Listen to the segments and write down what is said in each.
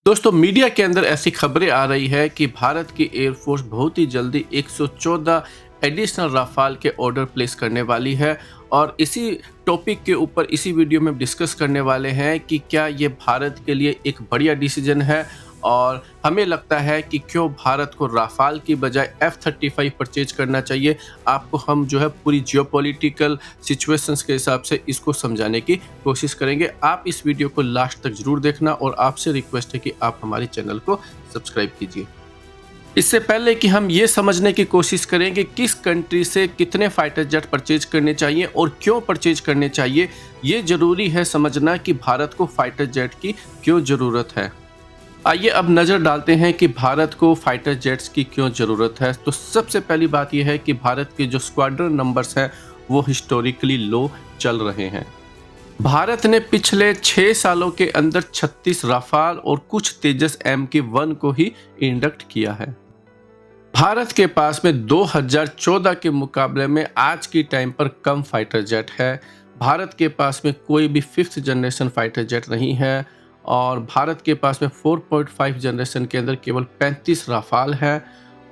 दोस्तों मीडिया के अंदर ऐसी खबरें आ रही है कि भारत की एयरफोर्स बहुत ही जल्दी 114 एडिशनल राफाल के ऑर्डर प्लेस करने वाली है। और इसी टॉपिक के ऊपर इसी वीडियो में डिस्कस करने वाले हैं कि क्या ये भारत के लिए एक बढ़िया डिसीजन है और हमें लगता है कि क्यों भारत को राफाल की बजाय F-35 परचेज करना चाहिए। आपको हम जो है पूरी जियोपॉलिटिकल सिचुएशंस के हिसाब से इसको समझाने की कोशिश करेंगे। आप इस वीडियो को लास्ट तक जरूर देखना और आपसे रिक्वेस्ट है कि आप हमारे चैनल को सब्सक्राइब कीजिए। इससे पहले कि हम ये समझने की कोशिश करें कि किस कंट्री से कितने फाइटर जेट परचेज करने चाहिए और क्यों परचेज करने चाहिए, ये जरूरी है समझना कि भारत को फाइटर जेट की क्यों ज़रूरत है। आइए अब नज़र डालते हैं कि भारत को फाइटर जेट्स की क्यों ज़रूरत है। तो सबसे पहली बात यह है कि भारत के जो स्क्वाड्रन नंबर्स हैं वो हिस्टोरिकली लो चल रहे हैं। भारत ने पिछले 6 सालों के अंदर 36 राफाल और कुछ तेजस MK-1 को ही इंडक्ट किया है। भारत के पास में 2014 के मुकाबले में आज की टाइम पर कम फाइटर जेट है। भारत के पास में कोई भी 5th जनरेशन फाइटर जेट नहीं है और भारत के पास में 4.5 जनरेशन के अंदर केवल 35 राफाल है।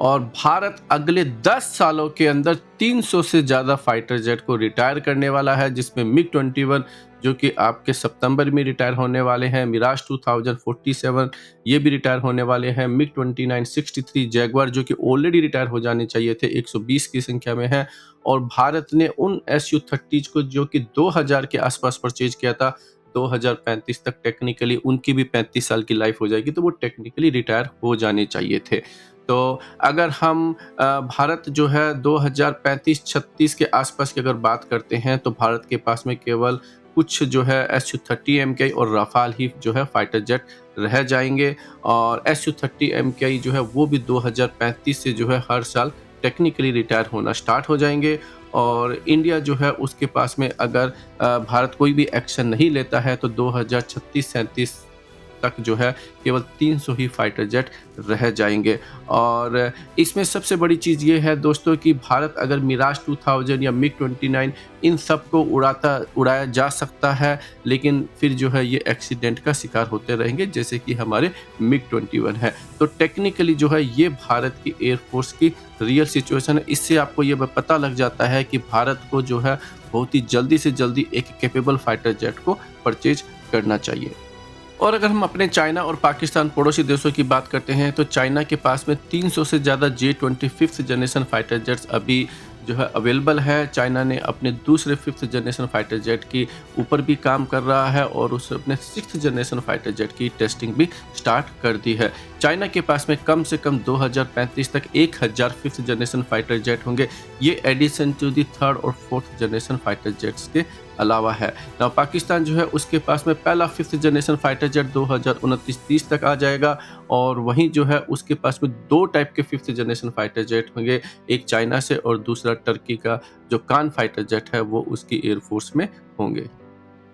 और भारत अगले 10 सालों के अंदर 300 से ज़्यादा फाइटर जेट को रिटायर करने वाला है, जिसमें MiG-21 जो कि आपके सितंबर में रिटायर होने वाले हैं, मिराज 2047 ये भी रिटायर होने वाले हैं, MiG-29 63 जैगवार जो कि ऑलरेडी रिटायर हो जाने चाहिए थे, 120 की संख्या में है। और भारत ने उन Su-30 को जो कि 2000 के आसपास परचेज किया था, 2035 तक टेक्निकली उनकी भी 35 साल की लाइफ हो जाएगी, तो वो टेक्निकली रिटायर हो जाने चाहिए थे। तो अगर हम भारत जो है 2035-36 के आसपास की अगर बात करते हैं तो भारत के पास में केवल कुछ जो है Su-30 MKI और राफाल ही जो है फाइटर जेट रह जाएंगे। और Su-30 MKI जो है वो भी 2035 से जो है हर साल टेक्निकली रिटायर होना स्टार्ट हो जाएंगे। और इंडिया जो है उसके पास में अगर भारत कोई भी एक्शन नहीं लेता है तो 2036-37 तक जो है केवल 300 ही फाइटर जेट रह जाएंगे। और इसमें सबसे बड़ी चीज़ ये है दोस्तों कि भारत अगर मिराज 2000 या MiG-29 इन सब को उड़ाया जा सकता है, लेकिन फिर जो है ये एक्सीडेंट का शिकार होते रहेंगे जैसे कि हमारे MiG-21 है। तो टेक्निकली जो है ये भारत की एयरफोर्स की रियल सिचुएशन है। इससे आपको ये पता लग जाता है कि भारत को जो है बहुत ही जल्दी से जल्दी एक कैपेबल फाइटर जेट को परचेज करना चाहिए। और अगर हम अपने चाइना और पाकिस्तान पड़ोसी देशों की बात करते हैं तो चाइना के पास में 300 से ज़्यादा J-20 5th generation fighter jets अभी जो है अवेलेबल है। चाइना ने अपने दूसरे 5th जनरेशन फाइटर जेट के ऊपर भी काम कर रहा है और उस अपने 6th जनरेशन फाइटर जेट की टेस्टिंग भी स्टार्ट कर दी है। चाइना के पास में कम से कम 2035 तक 1000 5th जनरेशन फाइटर जेट होंगे। ये एडिशन टू दी 3rd और 4th जनरेशन फाइटर जेट्स के अलावा है। नाउ पाकिस्तान जो है उसके पास में पहला 5th जनरेशन फाइटर जेट 2029-30 तक आ जाएगा। और वहीं जो है उसके पास में 2 टाइप के 5th जनरेशन फाइटर जेट होंगे, एक चाइना से और दूसरा टर्की का जो कान फाइटर जेट है वो उसकी एयरफोर्स में होंगे।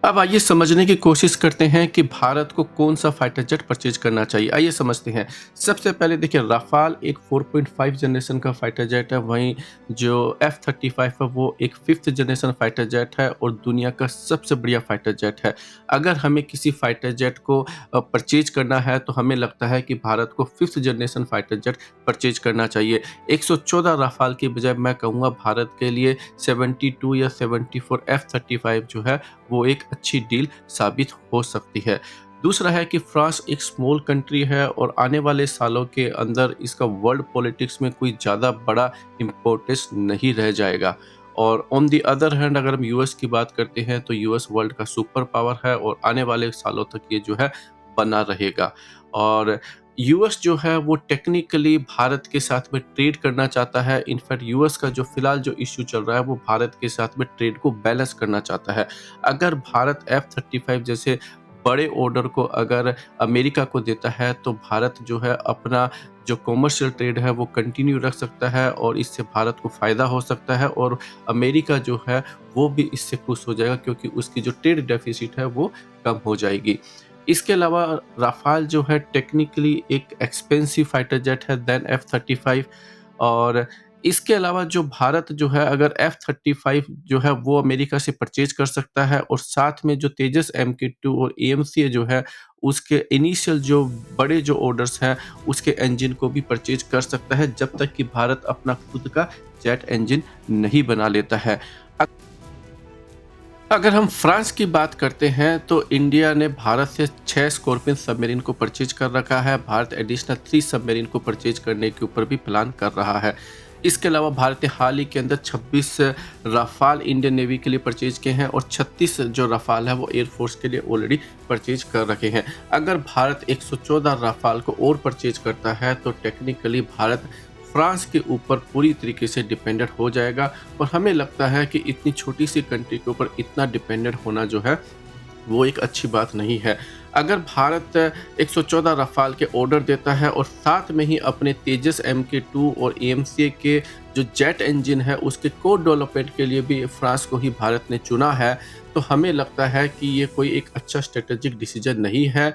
अब आइए समझने की कोशिश करते हैं कि भारत को कौन सा फाइटर जेट परचेज करना चाहिए। आइए समझते हैं। सबसे पहले देखिए राफाल एक 4.5 जनरेशन का फाइटर जेट है, वहीं जो F-35 है वो एक 5th जनरेशन फाइटर जेट है और दुनिया का सबसे बढ़िया फाइटर जेट है। अगर हमें किसी फाइटर जेट को परचेज करना है तो हमें लगता है कि भारत को 5th generation fighter jet purchase करना चाहिए। 114 राफाल की बजाय मैं कहूँगा भारत के लिए 72 या 74 F-35 जो है वो एक अच्छी डील साबित हो सकती है। दूसरा है कि फ्रांस एक स्मॉल कंट्री है और आने वाले सालों के अंदर इसका वर्ल्ड पॉलिटिक्स में कोई ज़्यादा बड़ा इम्पोर्टेंस नहीं रह जाएगा। और ऑन दी अदर हैंड अगर हम यूएस की बात करते हैं तो यूएस वर्ल्ड का सुपर पावर है और आने वाले सालों तक ये जो है बना रहेगा। और यूएस जो है वो टेक्निकली भारत के साथ में ट्रेड करना चाहता है। इनफैक्ट यूएस का जो फिलहाल जो इश्यू चल रहा है वो भारत के साथ में ट्रेड को बैलेंस करना चाहता है। अगर भारत F-35 जैसे बड़े ऑर्डर को अगर अमेरिका को देता है तो भारत जो है अपना जो कॉमर्शियल ट्रेड है वो कंटिन्यू रख सकता है और इससे भारत को फ़ायदा हो सकता है। और अमेरिका जो है वो भी इससे खुश हो जाएगा क्योंकि उसकी जो ट्रेड डेफिसिट है वो कम हो जाएगी। इसके अलावा राफाल जो है टेक्निकली एक एक्सपेंसिव फाइटर जेट है देन F-35। और इसके अलावा जो भारत जो है अगर F-35 जो है वो अमेरिका से परचेज़ कर सकता है और साथ में जो तेजस MK2 और AMCA जो है उसके इनिशियल जो बड़े जो ऑर्डर्स हैं उसके इंजन को भी परचेज़ कर सकता है जब तक कि भारत अपना खुद का जेट इंजन नहीं बना लेता है। अगर हम फ्रांस की बात करते हैं तो इंडिया ने भारत से 6 स्कॉर्पियन सबमरीन को परचेज कर रखा है। भारत एडिशनल 3 सबमरीन को परचेज करने के ऊपर भी प्लान कर रहा है। इसके अलावा भारत ने हाल ही के अंदर 26 राफाल इंडियन नेवी के लिए परचेज किए हैं और 36 जो राफाल है वो एयरफोर्स के लिए ऑलरेडी परचेज कर रखे हैं। अगर भारत 114 राफाल को और परचेज करता है तो टेक्निकली भारत फ्रांस के ऊपर पूरी तरीके से डिपेंडेंट हो जाएगा और हमें लगता है कि इतनी छोटी सी कंट्री के ऊपर इतना डिपेंडेंट होना जो है वो एक अच्छी बात नहीं है। अगर भारत 114 रफ़ाल के ऑर्डर देता है और साथ में ही अपने तेजस MK2 और AMCA के जो जेट इंजन है उसके कोड डेवलपमेंट के लिए भी फ्रांस को ही भारत ने चुना है, तो हमें लगता है कि ये कोई एक अच्छा स्ट्रेटेजिक डिसीजन नहीं है।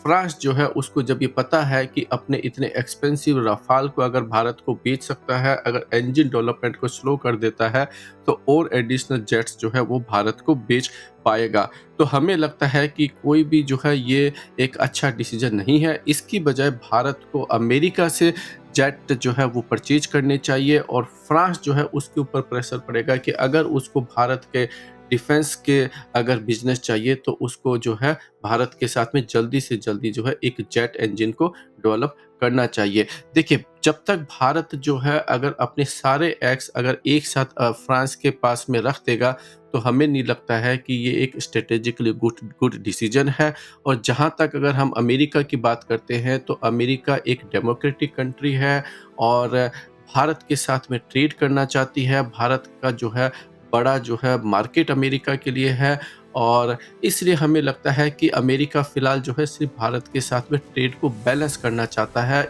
फ्रांस जो है उसको जब ये पता है कि अपने इतने एक्सपेंसिव रफ़ाल को अगर भारत को बेच सकता है, अगर इंजन डेवलपमेंट को स्लो कर देता है, तो और एडिशनल जेट्स जो है वो भारत को बेच पाएगा। तो हमें लगता है कि कोई भी जो है ये एक अच्छा डिसीजन नहीं है। इसकी बजाय भारत को अमेरिका से जेट जो है वो परचेज़ करने चाहिए और फ्रांस जो है उसके ऊपर प्रेशर पड़ेगा कि अगर उसको भारत के डिफेंस के अगर बिज़नेस चाहिए तो उसको जो है भारत के साथ में जल्दी से जल्दी जो है एक जेट इंजन को डेवलप करना चाहिए। देखिए, जब तक भारत जो है अगर अपने सारे एग्स अगर एक साथ फ्रांस के पास में रख देगा, तो हमें नहीं लगता है कि ये एक स्ट्रैटेजिकली गुड डिसीजन है। और जहाँ तक अगर हम अमेरिका की बात करते हैं, तो अमेरिका एक डेमोक्रेटिक कंट्री है और भारत के साथ में ट्रेड करना चाहती है। भारत का जो है बड़ा जो है मार्केट अमेरिका के लिए है और इसलिए हमें लगता है कि अमेरिका फ़िलहाल जो है सिर्फ़ भारत के साथ में ट्रेड को बैलेंस करना चाहता है।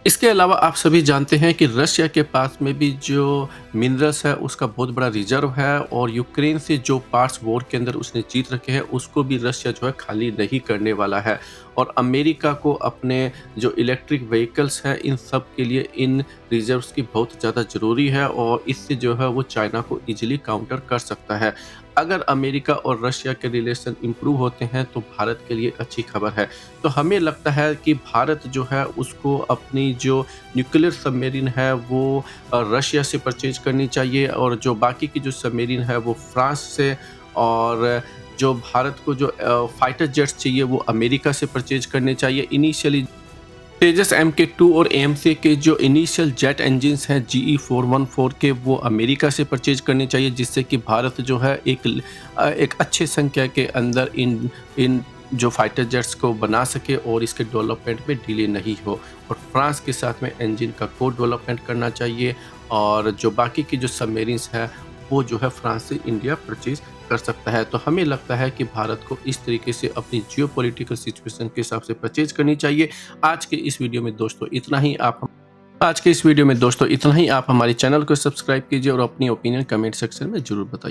इसके अलावा आप सभी जानते हैं कि रशिया के पास में भी जो मिनरल्स है उसका बहुत बड़ा रिजर्व है और यूक्रेन से जो पार्ट्स वॉर के अंदर उसने जीत रखे हैं उसको भी रशिया जो है खाली नहीं करने वाला है। और अमेरिका को अपने जो इलेक्ट्रिक व्हीकल्स हैं इन सब के लिए इन रिजर्व्स की बहुत ज़्यादा ज़रूरी है और इससे जो है वो चाइना को ईजिली काउंटर कर सकता है। अगर अमेरिका और रशिया के रिलेशन इम्प्रूव होते हैं तो भारत के लिए अच्छी खबर है। तो हमें लगता है कि भारत जो है उसको अपनी जो न्यूक्लियर सबमरीन है वो रशिया से परचेज करनी चाहिए और जो बाकी की जो सबमरीन है वो फ्रांस से और जो भारत को जो फाइटर जेट्स चाहिए वो अमेरिका से परचेज करने चाहिए। इनिशियली तेजस MK2 और AMC के जो इनिशियल जेट इंजन्स हैं GE414 के वो अमेरिका से परचेज करने चाहिए जिससे कि भारत जो है एक अच्छे संख्या के अंदर इन जो फाइटर जेट्स को बना सके और इसके डेवलपमेंट में डिले नहीं हो। और फ्रांस के साथ में इंजन का कोड डेवलपमेंट करना चाहिए और जो बाकी की जो सबमरीन्स हैं वो जो है फ्रांस से इंडिया परचेज कर सकता है। तो हमें लगता है कि भारत को इस तरीके से अपनी जियोपॉलिटिकल सिचुएशन के हिसाब से परचेज करनी चाहिए। आज के इस वीडियो में दोस्तों इतना ही। आप हमारे चैनल को सब्सक्राइब कीजिए और अपनी ओपिनियन कमेंट सेक्शन में ज़रूर बताइए।